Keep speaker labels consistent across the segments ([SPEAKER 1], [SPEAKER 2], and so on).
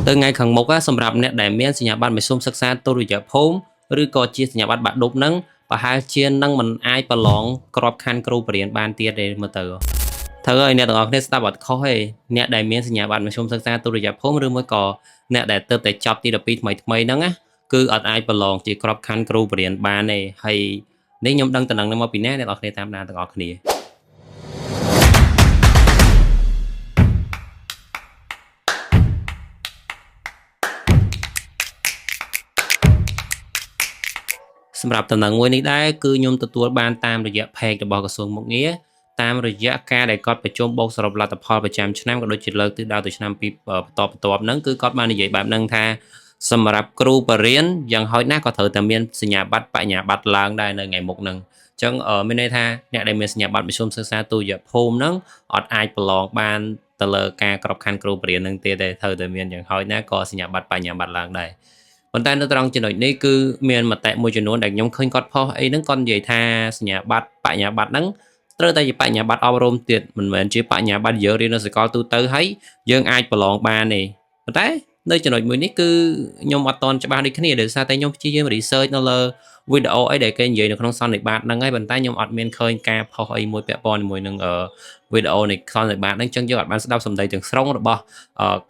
[SPEAKER 1] từ ngày khởi mục áสำหรับអ្នកដែលមានសញ្ញាបត្រមធ្យមសិក្សាទុរយភូមិឬក៏ជាសញ្ញាបត្របាក់ឌុបហ្នឹងប្រហែលជានឹងមិនអាចប្រឡងក្របខ័ណ្ឌគ្រូបរិញ្ញាបត្របានទៀតទេមើលទៅត្រូវឲ្យអ្នកទាំងអស់គ្នាស្ដាប់អត់ខុសទេអ្នកដែលមានសញ្ញាបត្រមធ្យមសិក្សាទុរយភូមិឬមួយក៏អ្នកដែលទើបតែចប់ទី12ថ្មីហ្នឹងណាគឺអត់អាចប្រឡងជាក្របខ័ណ្ឌគ្រូបរិញ្ញាបត្របានទេហើយនេះខ្ញុំដឹងតំណឹងមកពីអ្នកទាំងអស់គ្នាតាមដានទាំងអស់គ្នាសម្រាប់តំណែងមួយនេះដែរគឺខ្ញុំទទួលបានតាមរយៈ page របស់ក្រសួងមុខងារតាមរយៈការដែលគាត់ប្រជុំបូកសរុបលទ្ធផលប្រចាំឆ្នាំក៏ដូចជាលើកទិសដៅទៅឆ្នាំពីបន្ទាប់ហ្នឹងគឺគាត់បាននិយាយបែបហ្នឹងថាសម្រាប់គ្រូបរិញ្ញាយ៉ាងហោចណាស់ក៏ត្រូវតែមានសញ្ញាបត្របញ្ញាបត្រឡើងដែរនៅថ្ងៃមុខហ្នឹងអញ្ចឹងមានន័យថាអ្នកដែលមានសញ្ញាបត្រមធ្យមសិក្សាទុរយភូមិហ្នឹងអត់អាចប្រឡងបានទៅលើការក្របខ័ណ្ឌគ្រូបរិញ្ញាហ្នឹងទេតែត្រូវតែមានយ៉ាងហោចណាស់ក៏សញ្ញាបត្របញ្ញាបត្រឡើងដែរប៉ុន្តែនៅត្រង់ចំណុចនេះគឺមានមតិមួយចំនួនដែលខ្ញុំឃើញគាត់ផុសអីហ្នឹងគាត់និយាយថាសញ្ញាបត្របញ្ញាបត្រហ្នឹងត្រូវតែជាបញ្ញាបត្រអប់រំទៀតមិនមែនជាបញ្ញាបត្រយើងរៀននៅសាកលទូទៅហើយយើងអាចប្រឡងបានទេប៉ុន្តែនៅចំណុចមួយនេះគឺខ្ញុំអត់តន់ច្បាស់ដូចគ្នាដោយសារតែខ្ញុំព្យាយាម research នៅលើវីដេអូអីដែលគេនិយាយនៅក្នុងសន្និបាតហ្នឹងហើយប៉ុន្តែខ្ញុំអត់មានឃើញការផុសអីមួយពាក់ព័ន្ធជាមួយនឹងវីដេអូនៃសន្និបាតហ្នឹងអញ្ចឹងយើងអត់បានស្ដាប់សម្ដីទាំងស្រុងរបស់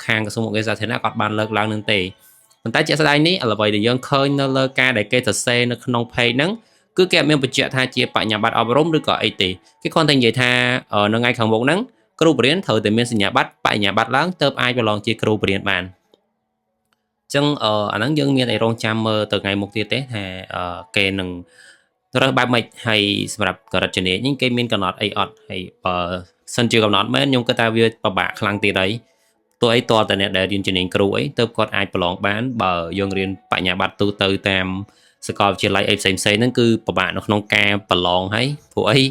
[SPEAKER 1] ខាងក្រសួងមុខងារសាធារណៈគាត់បានលើកឡើងនឹងទេប៉ុន្តែជាក់ស្ដែងនេះអ្វីដែលយើងឃើញនៅលើការដែលគេសរសេរនៅក្នុង page ហ្នឹងគឺគេអត់មានបញ្ជាក់ថាជាបញ្ញាបត្រអប់រំឬក៏អីទេគេគ្រាន់តែនិយាយថានៅថ្ងៃខាងមុខហ្នឹងគ្រូបរិញ្ញាត្រូវតែមានសញ្ញាបត្របញ្ញាបត្រឡើងទើបអាចប្រឡងជាគ្រូបរិញ្ញាបានអញ្ចឹងអាហ្នឹងយើងមានតែរងចាំមើលទៅថ្ងៃមុខទៀតទេថាគេនឹងរើសបែបម៉េចហើយសម្រាប់កម្រិតជំនាញនេះគេមានកំណត់អីអត់ហើយបើសិនជាកំណត់មែនខ្ញុំគិតថាវាពិបាកខ្លាំងទៀតហើយទោះអីតើតែអ្នកដែលរៀនជំនាញគ្រូអីទើបគាត់អាចប្រឡងបានបើយើងរៀនបញ្ញាបត្រទូទៅតាមសាកលវិទ្យាល័យអីផ្សេងៗហ្នឹងគឺពិបាកនៅក្នុងការប្រឡងហើយព្រោះអី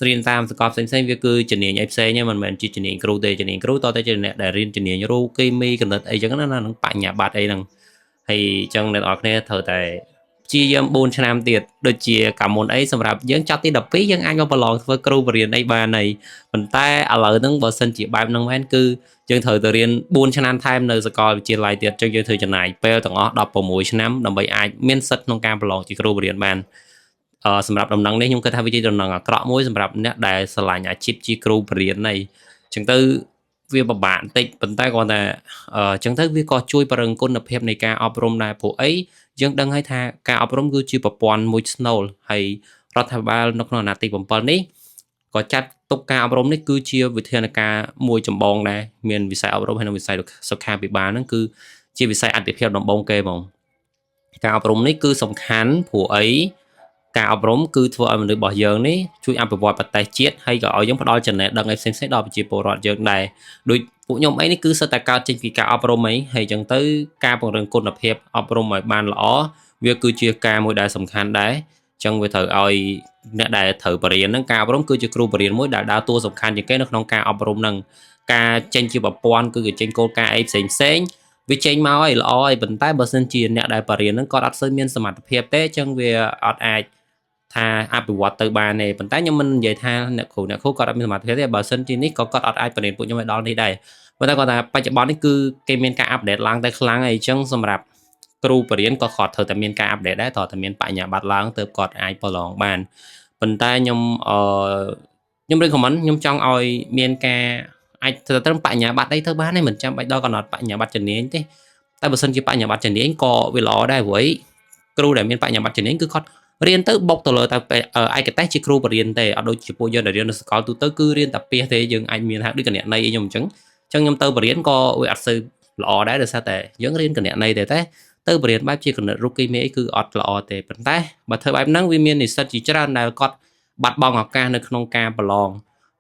[SPEAKER 1] រៀនតាមសាកលផ្សេងៗវាគឺជំនាញអីផ្សេងហ្នឹងមិនមែនជាជំនាញគ្រូទេជំនាញគ្រូតើតែជាអ្នកដែលរៀនជំនាញរូបគីមីកំណត់អីចឹងណានឹងបញ្ញាបត្រអីហ្នឹងហើយអញ្ចឹងអ្នកនរគ្នាត្រូវតែព្យាយាម4ឆ្នាំទៀតដូចជាកាលមុនអីសម្រាប់យើងចប់ទី12យើងអាចមកប្រឡងធ្វើគ្រូបរិញ្ញាអីបានហើយប៉ុន្តែឥឡូវហ្នឹងបើសិនជាបែបហ្នឹងមែនគឺយើងត្រូវទៅរៀន4ឆ្នាំថែមនៅសាកលវិទ្យាល័យទៀតចឹងយើងត្រូវចំណាយពេលទាំងអស់16ឆ្នាំដើម្បីអាចមានសិទ្ធិក្នុងការប្រឡងជាគ្រូបរិញ្ញាបានសម្រាប់ដំណឹងនេះខ្ញុំគិតថាវាជាដំណឹងអាក្រក់មួយសម្រាប់អ្នកដែលស្រឡាញ់អាជីពជាគ្រូបរិញ្ញាហ្នឹងចឹងទៅវាពិបាកបន្តិចប៉ុន្តែគាត់ថាចឹងទៅវាក៏ជួយបរិង្គគុណភាពនៃការអប់រំដែរព្រោះអីយើងដឹងហើយថាការអប់រំគឺជាប្រព័ន្ធមួយស្នូលហើយរដ្ឋាភិបាលនៅក្នុងអាណត្តិទី7នេះក៏ចាត់ទុកការអប់រំនេះគឺជាវិធានការមួយចម្បងដែរមានវិស័យអប់រំហើយនិងវិស័យសុខាភិបាលហ្នឹងគឺជាវិស័យអាទិភាពដំបូងគេហ្មងការអប់រំនេះគឺសំខាន់ព្រោះអីការអប់រំគឺធ្វើឲ្យមនុស្សរបស់យើងនេះជួយអភិវឌ្ឍប្រទេសជាតិហើយក៏ឲ្យយើងផ្ដល់ចំណេះដឹងឲ្យផ្សេងៗដល់ប្រជាពលរដ្ឋយើងដែរដូចពួកខ្ញុំអីនេះគឺសិតតែកើតចេញពីការអប់រំអីហើយចឹងទៅការពង្រឹងគុណភាពអប់រំឲ្យបានល្អវាគឺជាការមួយដែលសំខាន់ដែរចឹងវាត្រូវឲ្យអ្នកដែលត្រូវបរិញ្ញាហ្នឹងការអប់រំគឺជាគ្រូបរិញ្ញាមួយដែលដើរតួសំខាន់ជាងគេនៅក្នុងការអប់រំហ្នឹងការចេញជាប្រព័ន្ធគឺគេចេញគោលការណ៍អីផ្សេងវាចេញមកឲ្យល្អហើយប៉ុន្តែបើសិនជាអ្នកដែលបរិញ្ញាហ្នឹងគាត់អត់សូវមានសមត្ថភាពទេចឹងវាអត់អាចថាអភិវឌ្ឍទៅបានទេប៉ុន្តែខ្ញុំមិននិយាយថាអ្នកគ្រូគាត់អត់មានសមត្ថភាពទេបើសិនជានេះក៏គាត់អត់អាចបរិញ្ញាពួកខ្ញុំឲ្យដល់នេះដែរប៉ុន្តែគាត់ថាបច្ចុប្បន្ននេះគឺគេមានការអាប់ដេតឡើងទៅខ្លាំងហើយអញ្ចឹងសម្រាប់គ្រូបរិញ្ញាក៏គាត់ត្រូវតែមានការអាប់ដេតដែរត្រូវតែមានបញ្ញាបត្រឡើងទើបគាត់អាចប្រឡងបានប៉ុន្តែខ្ញុំrecommend ខ្ញុំចង់ឲ្យមានការអាចទៅត្រឹមបញ្ញាបត្រអីទៅបានទេមិនចាំបាច់ដល់កំណត់បញ្ញាបត្រជំនាញទេតែបើសិនជាបញ្ញាបត្រជំនាញក៏វាល្អដែរព្រោះគ្រូដែលមានបញ្ញាបត្រជំនាញគឺគាត់រៀនទៅបុកទៅលើតែឯកទេសជាគ្រូបរិញ្ញាទេអត់ដូចជាពួកយើងដែលរៀននៅសាកលទូទៅគឺរៀនតែពាសទេយើងអាចមានថាដូចគណនេយ្យអីខ្ញុំអញ្ចឹងខ្ញុំទៅបរិញ្ញាក៏វាអត់សូវល្អដែរដោយសារតែយើងរៀនគណនេយ្យតែទៅបរិញ្ញាបែបជាគណិតរូបគីមីអីគឺអត់ល្អទេប៉ុន្តែបើធ្វើបែបហ្នឹងវាមាននិស្សិតជាច្រើនដែលគាត់បាត់បង់ឱកាសនៅក្នុងការប្រឡង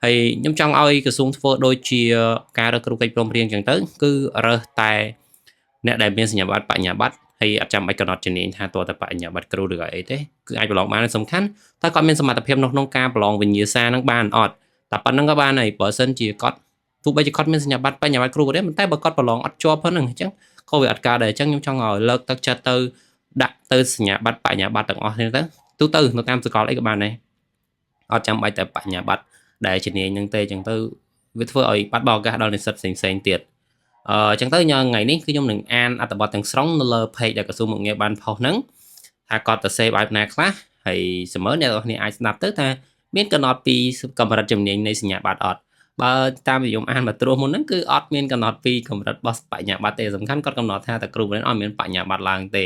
[SPEAKER 1] ហើយខ្ញុំចង់ឲ្យក្រសួងធ្វើដូចជាការរើសគ្រូកិច្ចព្រមព្រៀងអញ្ចឹងទៅគឺរើសតែអ្នកដែលមានសញ្ញាបត្របញ្ញាបត្រហើយអត់ចាំបាច់កំណត់ជំនាញថាតើបញ្ញាបត្រគ្រូឬក៏អីទេគឺអាចប្រឡងបានសំខាន់តែគាត់មានសមត្ថភាពនៅក្នុងការប្រឡងវិញ្ញាសាហ្នឹងបានអត់តែប៉ុណ្្នឹងក៏បានហើយបើសិនជាគាត់ទោះបីជាគាត់មានសញ្ញាបត្របញ្ញាបត្រគ្រូក៏ដែរប៉ុន្តែបើគាត់ប្រឡងអត់ជាប់ហ្នឹងអញ្ចឹងក៏វាអត់កើតដែរអញ្ចឹងខ្ញុំចង់ឲ្យលើកទឹកចិត្តទៅដាក់ទៅសញ្ញាបត្របញ្ញាបត្រទាំងអស់នេះទៅទូទៅនៅតាមសាកលអីក៏បានដែរអត់ចាំបាច់តែបញ្ញាបត្រដែលជំនាញហ្នឹងទេអញ្ចឹងទៅវាធ្វើឲ្យបាត់បង់ឱកាសដល់និស្សិតផ្សេងៗទៀត ចឹងទៅញ៉ាំថ្ងៃនេះគឺខ្ញុំនឹងអានអត្ថបទទាំងស្រុងនៅលើ page ដែលក្រសួងមុខងារបានផុសហ្នឹងថាគាត់ទៅសេបែបណាខ្លះហើយsemមើអ្នកនរគ្នាអាចស្ដាប់ទៅថាមានកំណត់ពីកម្រិតជំនាញនៃសញ្ញាបត្រអត់បើតាមខ្ញុំអានមកត្រួសមុនហ្នឹងគឺអត់មានកំណត់ពីកម្រិតរបស់បញ្ញាបត្រទេសំខាន់គាត់កំណត់ថាតែគ្រូបង្រៀនអត់មានបញ្ញាបត្រឡើងទេ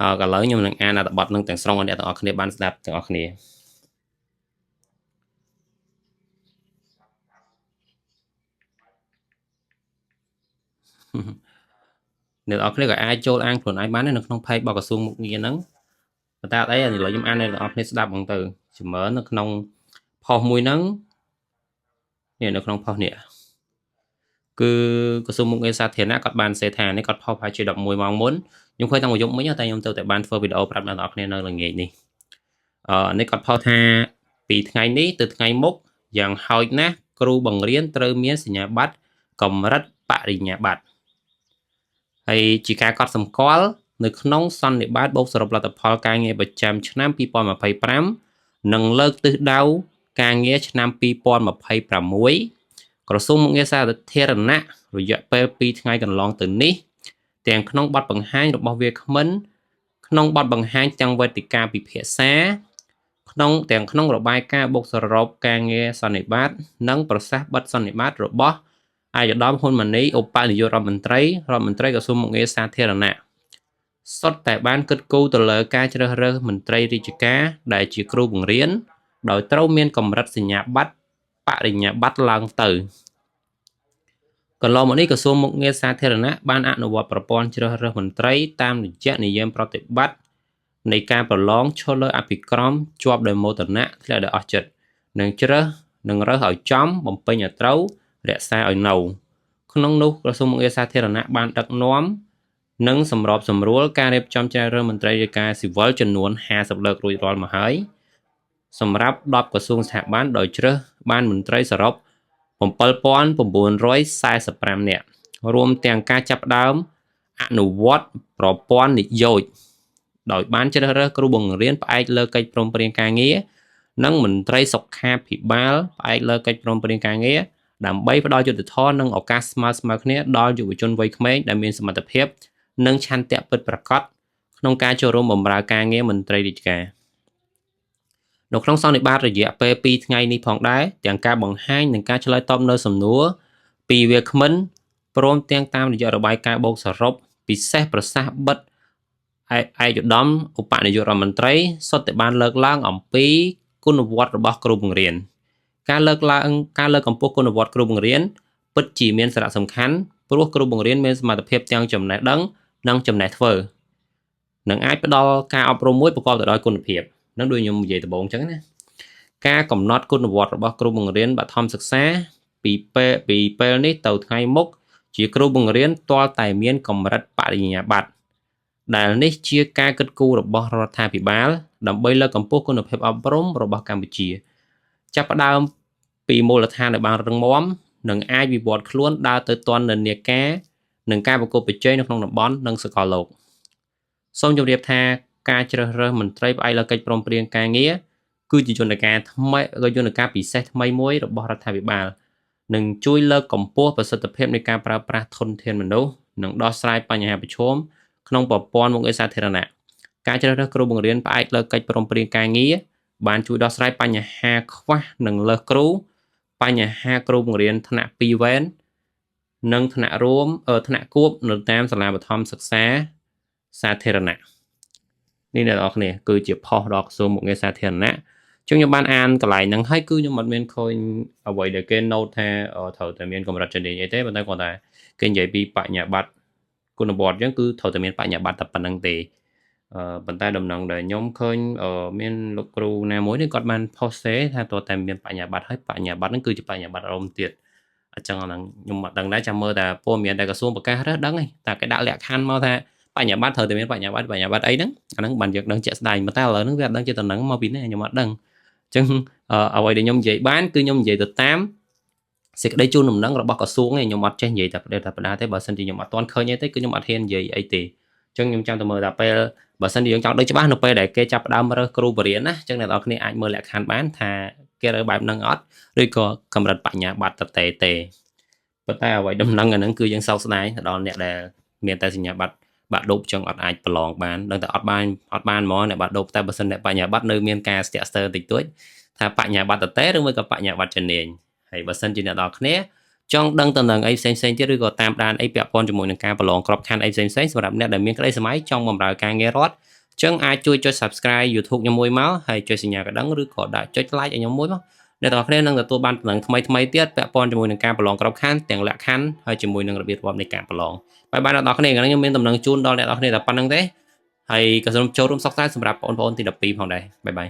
[SPEAKER 1] ហើយឥឡូវខ្ញុំនឹងអានអត្ថបទហ្នឹងទាំងស្រុងឲ្យអ្នកទាំងអស់គ្នាបានស្ដាប់ទាំងអស់គ្នាអ្នកទាំងអស់គ្នាក៏អាចចូលអានខ្លួនឯងបាននៅក្នុង page របស់ក្រសួងមុខងារហ្នឹងប៉ុន្តែអត់អីឥឡូវខ្ញុំអានអ្នកទាំងអស់គ្នាស្ដាប់ហ្នឹងទៅចម្រើននៅក្នុងផុសមួយហ្នឹងនេះនៅក្នុងផុសនេះគឺក្រសួងមុខងារសាធារណៈគាត់បានសេថានេះគាត់ផុសប្រហែលជា11ម៉ោងមុនខ្ញុំឃើញតាំងពីយប់មិញតែខ្ញុំទៅតែបានធ្វើវីដេអូប្រាប់អ្នកទាំងអស់គ្នានៅល្ងាចនេះនេះគាត់ផុសថាពីថ្ងៃនេះទៅថ្ងៃមុខយ៉ាងហោចណាស់គ្រូបង្រៀនត្រូវមានសញ្ញាបត្រកម្រិតបរិញ្ញាបត្រហើយជាការកត់សម្គាល់នៅក្នុងសន្និបាតបូកសរុបលទ្ធផលការងារប្រចាំឆ្នាំ2025និងលើកទិសដៅការងារឆ្នាំ2026ក្រសួងមុខងារសាធារណៈរយៈពេល2ថ្ងៃកន្លងទៅនេះទាំងក្នុងបទបង្ហាញរបស់វាគ្មិនក្នុងបទបង្ហាញទាំងវេទិកាពិភាក្សាក្នុងរបាយការណ៍បូកសរុបការងារសន្និបាតនិងប្រសាសន៍បិទសន្និបាតរបស់អាយដាមហ៊ុនម៉ាណីឧបនាយករដ្ឋមន្ត្រីក្រសួងមុខងារសាធារណៈសុទ្ធតែបានគិតគូរទៅលើការជ្រើសរើសមន្ត្រីរាជការដែលជាគ្រូបង្រៀនដោយត្រូវមានកម្រិតសញ្ញាបត្របរិញ្ញាបត្រឡើងទៅកន្លងមកនេះក្រសួងមុខងារសាធារណៈបានអនុវត្តប្រព័ន្ធជ្រើសរើសមន្ត្រីតាមរយៈនិយមប្រតិបត្តិនៃការប្រឡងឈរលើអភិក្រមជាប់ដោយមោទនៈធ្លាក់ដោយអស់ចិត្តនឹងរើសឲ្យចំបំពេញឲ្យត្រូវរក្សាឲ្យនៅក្នុងនោះក្រសួងមុខងារសាធារណៈបានដឹកនាំនិងសម្របសម្រួលការរៀបចំជ្រើសរើសមន្ត្រីរាជការស៊ីវិលចំនួន50លើករួចរាល់មកហើយសម្រាប់10ក្រសួងស្ថាប័នដោយជ្រើសបានមន្ត្រីសរុប7945នាក់រួមទាំងការចាប់ផ្ដើមអនុវត្តប្រព័ន្ធនិយោជន៍ដោយបានជ្រើសរើសគ្រូបង្រៀនផ្អែកលើកិច្ចព្រមព្រៀងការងារនិងមន្ត្រីសុខាភិបាលផ្អែកលើកិច្ចព្រមព្រៀងការងារដើម្បីផ្ដល់យុត្តិធម៌និងឱកាសស្មើគ្នាដល់យុវជនវ័យក្មេងដែលមានសមត្ថភាពនិងឆន្ទៈពិតប្រាកដក្នុងការចូលរួមបម្រើការងារមន្ត្រីរាជការនៅក្នុងសន្និបាតរយៈពេល2ថ្ងៃនេះផងដែរទាំងការបង្ហាញនិងការឆ្លើយតបនៅសំណួរពីវាគ្មិនព្រមទាំងតាមរយៈរបាយការណ៍បូកសរុបពិសេសប្រសាសន៍បិទឯកឧត្តមឧបនាយករដ្ឋមន្ត្រីសុទ្ធតែបានលើកឡើងអំពីគុណវត្តរបស់គ្រូបង្រៀនការលើកកម្ពស់គុណវត្តគ្រូបង្រៀនពិតជាមានសារៈសំខាន់ព្រោះគ្រូបង្រៀនមានសមត្ថភាពទាំងចំណេះដឹងនិងចំណេះធ្វើនឹងអាចផ្ដល់ការអប់រំមួយប្រកបទៅដោយគុណភាពនឹងដូចខ្ញុំនិយាយដំបូងអញ្ចឹងណាការកំណត់គុណវត្តរបស់គ្រូបង្រៀនបឋមសិក្សាពីពេលនេះទៅថ្ងៃមុខជាគ្រូបង្រៀនទាល់តែមានកម្រិតបរិញ្ញាបត្រដែលនេះជាការគិតគូររបស់រដ្ឋាភិបាលដើម្បីលើកកម្ពស់គុណភាពអប់រំរបស់កម្ពុជាចាប់ផ្ដើមពីមូលដ្ឋានឲ្យបានរឹងមាំនិងអាចវិវត្តខ្លួនដើរទៅទាន់និន្នាការនិងការប្រកួតប្រជែងនៅក្នុងតំបន់និងសកលលោកសូមជម្រាបថាការជ្រើសរើសមន្ត្រីផ្អែកលើកិច្ចព្រមព្រៀងការងារគឺជាយន្តការពិសេសថ្មីមួយរបស់រដ្ឋាភិបាលនឹងជួយលើកកម្ពស់ប្រសិទ្ធភាពនៃការប្រើប្រាស់ធនធានមនុស្សនិងដោះស្រាយបញ្ហាប្រឈមក្នុងប្រព័ន្ធមុខងារសាធារណៈការជ្រើសរើសគ្រូបង្រៀនផ្អែកលើកិច្ចព្រមព្រៀងការងារបានជួយដោះស្រាយបញ្ហាខ្វះនិងលើសគ្រូបញ្ហាគ្រូបង្រៀនថ្នាក់2វ៉េននិងថ្នាក់គួបនៅតាមសាលាបឋមសិក្សាសាធារណៈនេះអ្នកនរគ្នាគឺជាផុសដល់ក្រសួងមុខងារសាធារណៈខ្ញុំបានអានកន្លែងហ្នឹងហើយគឺខ្ញុំអត់មានឃើញអ្វីដែលគេ note ថាត្រូវតែមានកម្រិតជំនាញអីទេប៉ុន្តែគាត់ថាគេនិយាយពីបញ្ញាបត្រគុណវត្តអញ្ចឹងគឺត្រូវតែមានបញ្ញាបត្រតែប៉ុណ្្នឹងទេប៉ុន្តែដំណឹងដែលខ្ញុំឃើញមានលោកគ្រូណាមួយនេះគាត់បាន post ទេថាតើតែមានបញ្ញាបត្រហើយបញ្ញាបត្រហ្នឹងគឺជាបញ្ញាបត្រអរមទៀតអញ្ចឹងអាហ្នឹងខ្ញុំអត់ដឹងដែរចាំមើលតែព័ត៌មានដែលក្រសួងប្រកាសរើសដឹងទេតែគេដាក់លក្ខខណ្ឌមកថាបញ្ញាបត្រត្រូវតែមានបញ្ញាបត្រអីហ្នឹងអាហ្នឹងបានយើងដឹងជាក់ស្ដែងប៉ុន្តែឥឡូវហ្នឹងវាអត់ដឹងជាតំណឹងមកពីណាខ្ញុំអត់ដឹងអញ្ចឹងអ្វីដែលខ្ញុំនិយាយបានគឺខ្ញុំនិយាយទៅតាមសេចក្តីជូនដំណឹងរបស់ក្រសួងឯងខ្ញុំអត់ចេះនិយាយតែផ្ដេសតែផ្ដាទេបើសិនជាខ្ញុំអត់ទាន់ឃើញអីទេគឺខ្ញុំអត់ហ៊ាននិយាយអីទេអញ្ចឹងខ្ញុំចាំតែមើលតែពេលបើសិនជាយើងចង់ដឹងច្បាស់នៅពេលដែលគេចាប់ផ្ដើមរើសគ្រូបរិញ្ញាណាអញ្ចឹងអ្នកនរគ្នាអាចមើលលក្ខខណ្ឌបានថាគេរើសបែបហ្នឹងអត់ឬក៏កម្រិតបញ្ញាបត្រទេ ប៉ុន្តែអ្វីដំណឹងអាហ្នឹងគឺយើងសោកស្ដាយដល់អ្នកដែលមានតែសញ្ញាបត្របាក់ឌុបចឹងអត់អាចប្រឡងបានដឹងតែអត់បានហ្មងអ្នកបាក់ឌុបតែបើសិនអ្នកបញ្ញាបត្រនៅមានការស្ទាក់ស្ទើរតិចតួចថាបញ្ញាបត្រតេឬមួយក៏បញ្ញាបត្រជំនាញហើយបើសិនជាអ្នកដល់គ្នាចង់ដឹងតំណែងអីផ្សេងៗទៀតឬក៏តាមដានអីពាក់ព័ន្ធជាមួយនឹងការប្រឡងក្របខ័ណ្ឌអីផ្សេងៗសម្រាប់អ្នកដែលមានក្តីសម័យចង់បម្រើការងាររដ្ឋចឹងអាចជួយចុច Subscribe YouTube ខ្ញុំមួយមកហើយចុចសញ្ញាកណ្ដឹងឬក៏ដាក់ចុច Like ឲ្យខ្ញុំមួយមកអ្នកទាំងអស់គ្នានឹងទទួលបានតំណែងថ្មីៗទៀតពាក់ព័ន្ធជាមួយនឹងការប្រឡងក្របខ័ណ្ឌទាំងលក្ខខណ្ឌហើយជាមួយនឹងរបៀបរាប់នៃការប្រឡងបាយអ្នកទាំងអស់គ្នាខ្ញុំមានតំណែងជូនដល់អ្នកទាំងអស់គ្នាតែប៉ុណ្្នឹងទេហើយក៏សូមចូលរួមសោកស្ដាយសម្រាប់បងប្អូនទី12ផងដែរបាយ